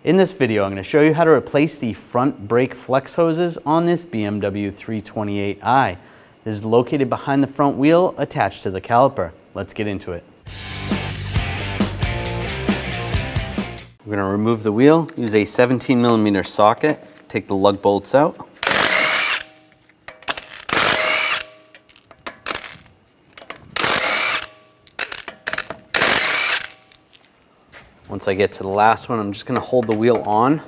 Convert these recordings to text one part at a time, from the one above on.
In this video, I'm going to show you how to replace the front brake flex hoses on this BMW 328i. This is located behind the front wheel attached to the caliper. Let's get into it. We're going to remove the wheel, use a 17mm socket, take the lug bolts out. Once I get to the last one, I'm just going to hold the wheel on,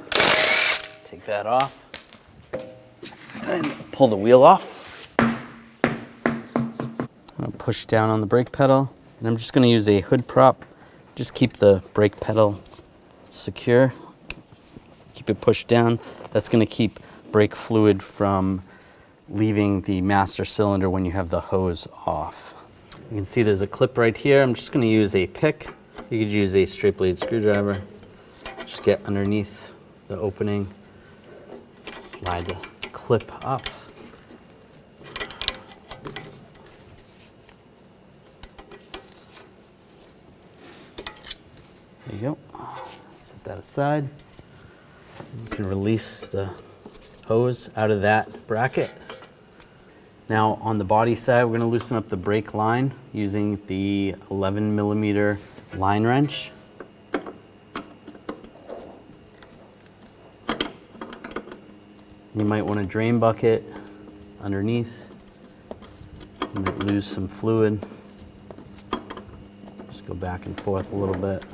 take that off, and pull the wheel off. I'm going to push down on the brake pedal, and I'm just going to use a hood prop. Just keep the brake pedal secure. Keep it pushed down. That's going to keep brake fluid from leaving the master cylinder when you have the hose off. You can see there's a clip right here. I'm just going to use a pick. You could use a straight blade screwdriver. Just get underneath the opening, slide the clip up. There you go. Set that aside. You can release the hose out of that bracket. Now on the body side, we're going to loosen up the brake line using the 11mm line wrench. You might want a drain bucket underneath. You might lose some fluid. Just go back and forth a little bit.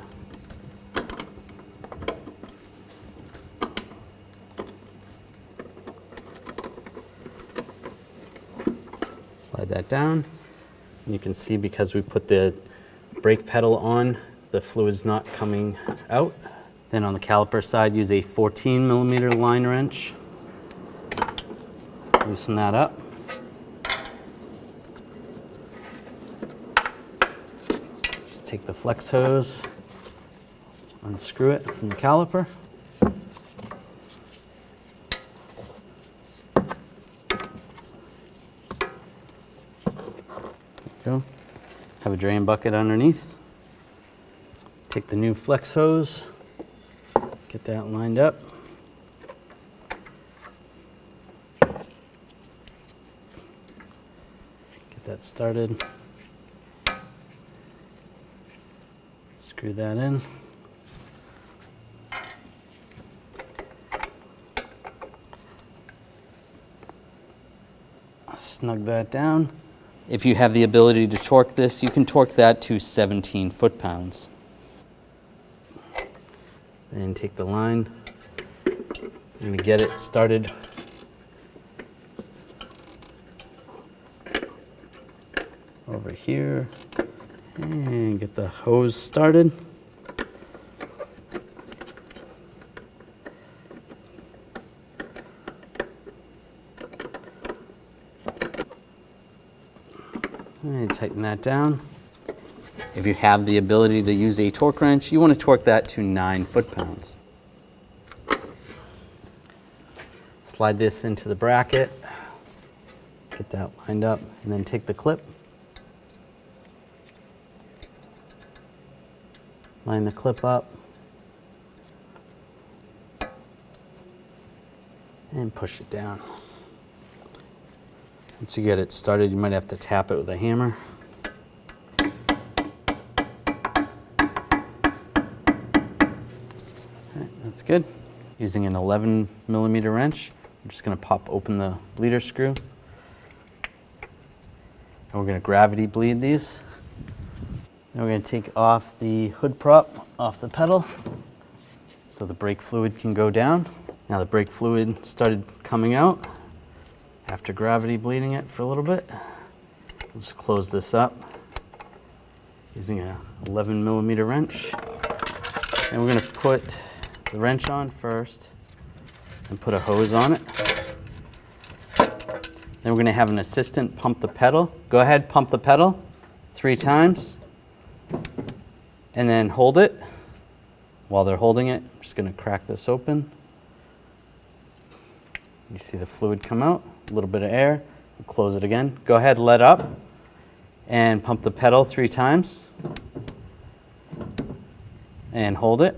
Slide that down. And you can see because we put the brake pedal on, the fluid's not coming out. Then on the caliper side, use a 14mm line wrench. Loosen that up. Just take the flex hose, unscrew it from the caliper. Go. Have a drain bucket underneath. Take the new flex hose, get that lined up. Get that started. Screw that in. Snug that down. If you have the ability to torque this, you can torque that to 17 foot-pounds. Then take the line. I'm going to get it started. Over here. And get the hose started. And tighten that down. If you have the ability to use a torque wrench, you want to torque that to 9 foot-pounds. Slide this into the bracket, get that lined up, and then take the clip. Line the clip up, and push it down. Once you get it started, you might have to tap it with a hammer. Okay, that's good. Using an 11mm wrench, I'm just going to pop open the bleeder screw. And we're going to gravity bleed these. Now we're going to take off the hood prop off the pedal so the brake fluid can go down. Now the brake fluid started coming out. After gravity bleeding it for a little bit, we'll just close this up using a 11mm wrench. And we're going to put the wrench on first and put a hose on it. Then we're going to have an assistant pump the pedal. Go ahead, pump the pedal 3 times and then hold it. While they're holding it, I'm just going to crack this open. You see the fluid come out, a little bit of air. We'll close it again. Go ahead, let up, and pump the pedal 3 times. And hold it.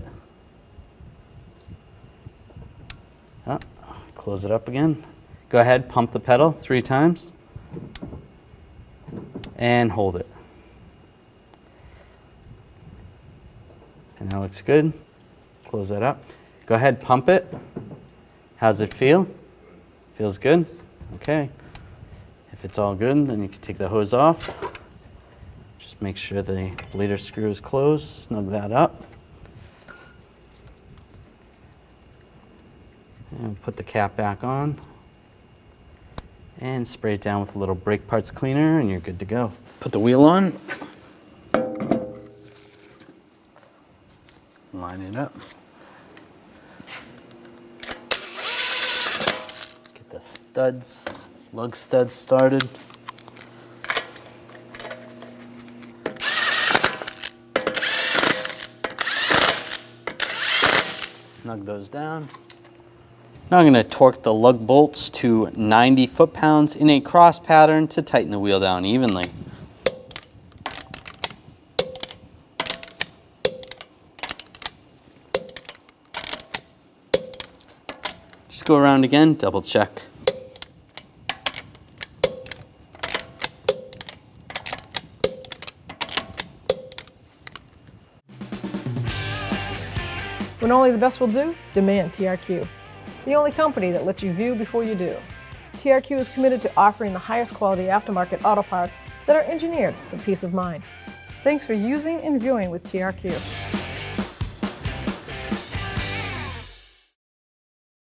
Close it up again. Go ahead, pump the pedal 3 times and hold it. And that looks good. Close that up. Go ahead, pump it. How's it feel? Feels good? Okay. If it's all good, then you can take the hose off. Just make sure the bleeder screw is closed. Snug that up. And put the cap back on. And spray it down with a little brake parts cleaner and you're good to go. Put the wheel on. Line it up. Get the studs, lug studs started. Snug those down. Now I'm going to torque the lug bolts to 90 foot-pounds in a cross pattern to tighten the wheel down evenly. Just go around again, double check. When only the best will do, demand TRQ. The only company that lets you view before you do. TRQ is committed to offering the highest quality aftermarket auto parts that are engineered for peace of mind. Thanks for using and viewing with TRQ.